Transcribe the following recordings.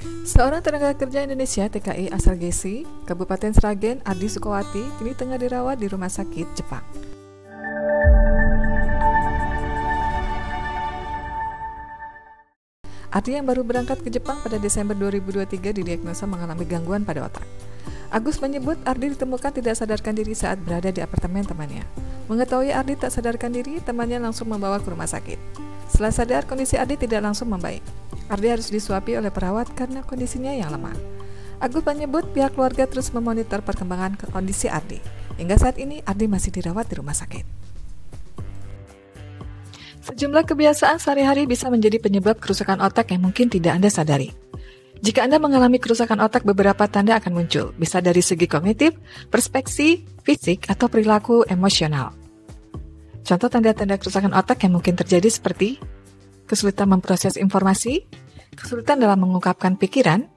Seorang tenaga kerja Indonesia TKI asal Gesi, Kabupaten Sragen, Ardi Sukowati, kini tengah dirawat di rumah sakit Jepang. Ardi yang baru berangkat ke Jepang pada Desember 2023 didiagnosa mengalami gangguan pada otak. Agus menyebut Ardi ditemukan tidak sadarkan diri saat berada di apartemen temannya. Mengetahui Ardi tak sadarkan diri, temannya langsung membawa ke rumah sakit. Setelah sadar, kondisi Ardi tidak langsung membaik. Ardi harus disuapi oleh perawat karena kondisinya yang lemah. Agus menyebut pihak keluarga terus memonitor perkembangan kondisi Ardi. Hingga saat ini, Ardi masih dirawat di rumah sakit. Sejumlah kebiasaan sehari-hari bisa menjadi penyebab kerusakan otak yang mungkin tidak Anda sadari. Jika Anda mengalami kerusakan otak, beberapa tanda akan muncul, bisa dari segi kognitif, perspeksi, fisik, atau perilaku emosional. Contoh tanda-tanda kerusakan otak yang mungkin terjadi seperti kesulitan memproses informasi, kesulitan dalam mengungkapkan pikiran,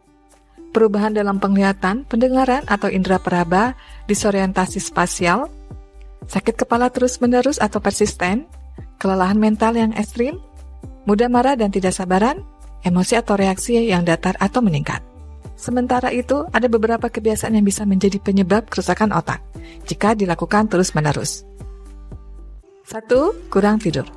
perubahan dalam penglihatan, pendengaran atau indera peraba, disorientasi spasial, sakit kepala terus-menerus atau persisten, kelelahan mental yang ekstrim, mudah marah dan tidak sabaran, emosi atau reaksi yang datar atau meningkat. Sementara itu, ada beberapa kebiasaan yang bisa menjadi penyebab kerusakan otak jika dilakukan terus-menerus. 1. Kurang tidur.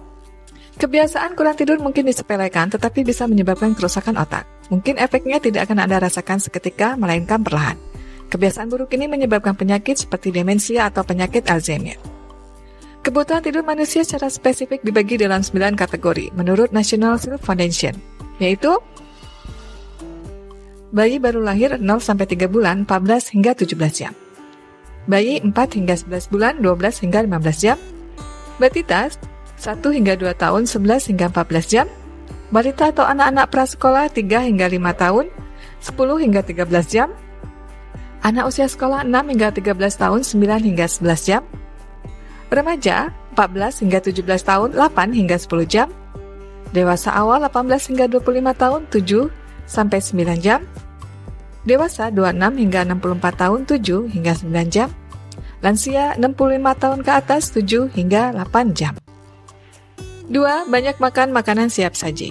Kebiasaan kurang tidur mungkin disepelekan, tetapi bisa menyebabkan kerusakan otak. Mungkin efeknya tidak akan Anda rasakan seketika, melainkan perlahan. Kebiasaan buruk ini menyebabkan penyakit seperti demensia atau penyakit Alzheimer. Kebutuhan tidur manusia secara spesifik dibagi dalam 9 kategori menurut National Sleep Foundation, yaitu bayi baru lahir 0-3 bulan 14 hingga 17 jam, bayi 4 hingga 11 bulan 12 hingga 15 jam, batita 1 hingga 2 tahun 11 hingga 14 jam, balita atau anak-anak prasekolah 3 hingga 5 tahun 10 hingga 13 jam, anak usia sekolah 6 hingga 13 tahun 9 hingga 11 jam, remaja 14 hingga 17 tahun 8 hingga 10 jam, dewasa awal 18 hingga 25 tahun 7 sampai 9 jam, dewasa 26 hingga 64 tahun 7 hingga 9 jam, lansia 65 tahun ke atas 7 hingga 8 jam. 2. Banyak makan makanan siap saji.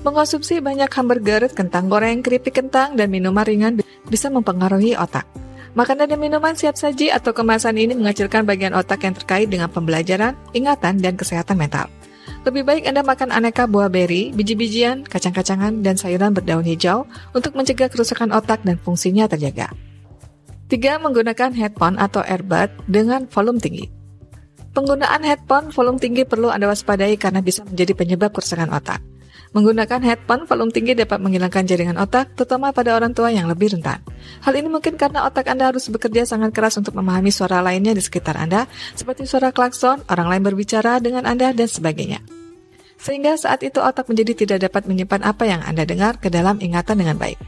Mengonsumsi banyak hamburger, kentang goreng, keripik kentang, dan minuman ringan bisa mempengaruhi otak. Makanan dan minuman siap saji atau kemasan ini mengecilkan bagian otak yang terkait dengan pembelajaran, ingatan, dan kesehatan mental. Lebih baik Anda makan aneka buah beri, biji-bijian, kacang-kacangan, dan sayuran berdaun hijau untuk mencegah kerusakan otak dan fungsinya terjaga. 3. Menggunakan headphone atau earbud dengan volume tinggi. Penggunaan headphone volume tinggi perlu Anda waspadai karena bisa menjadi penyebab kerusakan otak. Menggunakan headphone volume tinggi dapat menghilangkan jaringan otak, terutama pada orang tua yang lebih rentan. Hal ini mungkin karena otak Anda harus bekerja sangat keras untuk memahami suara lainnya di sekitar Anda, seperti suara klakson, orang lain berbicara dengan Anda, dan sebagainya. Sehingga saat itu otak menjadi tidak dapat menyimpan apa yang Anda dengar ke dalam ingatan dengan baik.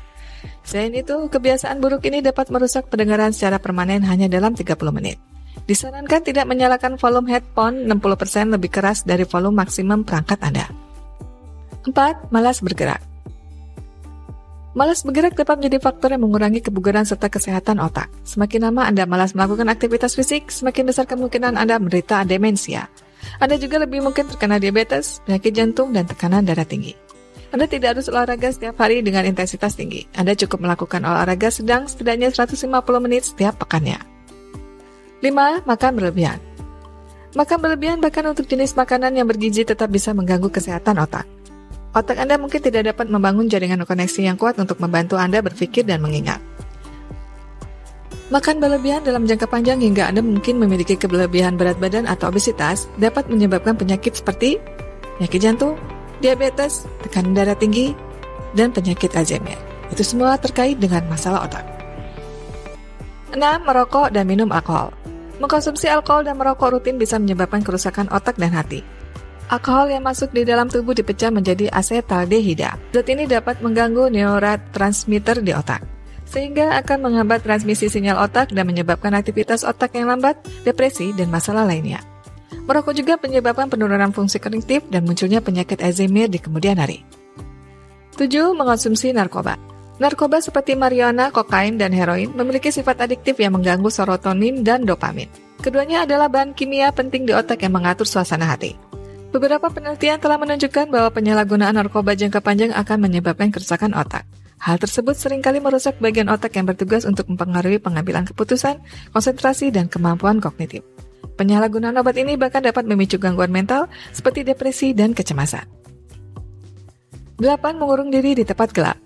Selain itu, kebiasaan buruk ini dapat merusak pendengaran secara permanen hanya dalam 30 menit. Disarankan tidak menyalakan volume headphone 60% lebih keras dari volume maksimum perangkat Anda. 4. Malas bergerak. Malas bergerak dapat menjadi faktor yang mengurangi kebugaran serta kesehatan otak. Semakin lama Anda malas melakukan aktivitas fisik, semakin besar kemungkinan Anda menderita demensia. Anda juga lebih mungkin terkena diabetes, penyakit jantung, dan tekanan darah tinggi. Anda tidak harus olahraga setiap hari dengan intensitas tinggi. Anda cukup melakukan olahraga sedang setidaknya 150 menit setiap pekannya. 5. Makan berlebihan. Makan berlebihan bahkan untuk jenis makanan yang bergizi tetap bisa mengganggu kesehatan otak. Otak Anda mungkin tidak dapat membangun jaringan koneksi yang kuat untuk membantu Anda berpikir dan mengingat. Makan berlebihan dalam jangka panjang hingga Anda mungkin memiliki kelebihan berat badan atau obesitas dapat menyebabkan penyakit seperti penyakit jantung, diabetes, tekanan darah tinggi, dan penyakit Alzheimer. Itu semua terkait dengan masalah otak. 6. Merokok dan minum alkohol. Mengkonsumsi alkohol dan merokok rutin bisa menyebabkan kerusakan otak dan hati. Alkohol yang masuk di dalam tubuh dipecah menjadi asetaldehida. Zat ini dapat mengganggu neurotransmitter di otak, sehingga akan menghambat transmisi sinyal otak dan menyebabkan aktivitas otak yang lambat, depresi, dan masalah lainnya. Merokok juga menyebabkan penurunan fungsi kognitif dan munculnya penyakit Alzheimer di kemudian hari. 7. Mengonsumsi narkoba. Narkoba seperti marijuana, kokain, dan heroin memiliki sifat adiktif yang mengganggu serotonin dan dopamin. Keduanya adalah bahan kimia penting di otak yang mengatur suasana hati. Beberapa penelitian telah menunjukkan bahwa penyalahgunaan narkoba jangka panjang akan menyebabkan kerusakan otak. Hal tersebut seringkali merusak bagian otak yang bertugas untuk mempengaruhi pengambilan keputusan, konsentrasi, dan kemampuan kognitif. Penyalahgunaan obat ini bahkan dapat memicu gangguan mental seperti depresi dan kecemasan. 8. Mengurung diri di tempat gelap.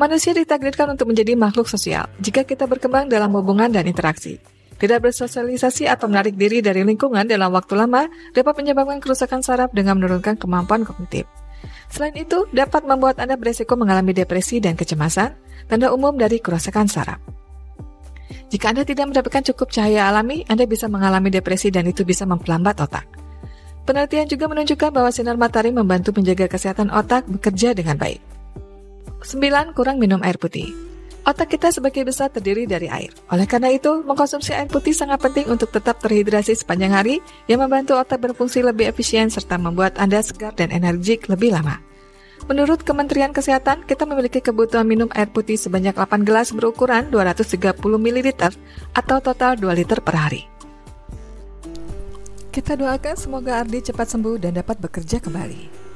Manusia ditakdirkan untuk menjadi makhluk sosial jika kita berkembang dalam hubungan dan interaksi. Tidak bersosialisasi atau menarik diri dari lingkungan dalam waktu lama dapat menyebabkan kerusakan saraf dengan menurunkan kemampuan kognitif. Selain itu, dapat membuat Anda beresiko mengalami depresi dan kecemasan, tanda umum dari kerusakan saraf. Jika Anda tidak mendapatkan cukup cahaya alami, Anda bisa mengalami depresi dan itu bisa memperlambat otak. Penelitian juga menunjukkan bahwa sinar matahari membantu menjaga kesehatan otak bekerja dengan baik. 9. Kurang minum air putih. Otak kita sebagai besar terdiri dari air. Oleh karena itu, mengkonsumsi air putih sangat penting untuk tetap terhidrasi sepanjang hari yang membantu otak berfungsi lebih efisien serta membuat Anda segar dan energik lebih lama. Menurut Kementerian Kesehatan, kita memiliki kebutuhan minum air putih sebanyak 8 gelas berukuran 230 ml atau total 2 liter per hari. Kita doakan semoga Ardi cepat sembuh dan dapat bekerja kembali.